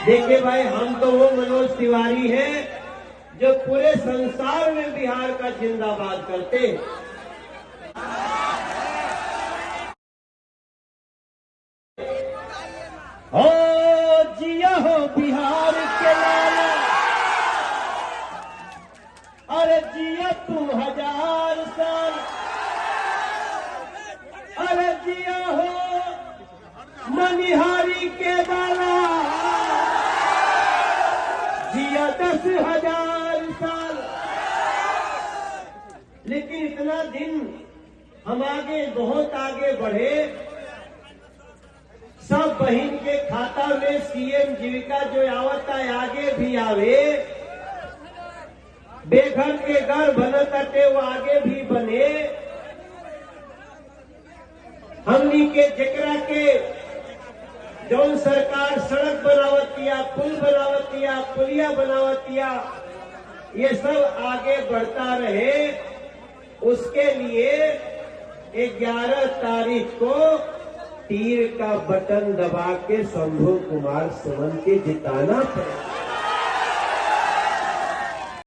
देखिए भाई, हम तो वो मनोज तिवारी हैं जो पूरे संसार में बिहार का जिंदाबाद करते हैं। हो जिया हो बिहार के लाला, अरे जिया तू 1000 साल, अरे जिया हो मनिहारी के लाला, जिया 10,000 साल। लेकिन इतना दिन हम आगे, बहुत आगे बढ़े, सब बहन के खाता में सीएम जीविका जो आवता है आगे भी आवे, बेघर के घर बनते वो आगे भी बने, हमनी के जेकरा के जौन सरकार सड़क बनावतिया, पुल बनावतिया, पुलिया बनावतिया, ये सब आगे बढ़ता रहे। उसके लिए 11 तारीख को तीर का बटन दबा के शंभू कुमार सुमन के जिताना पड़ेगा।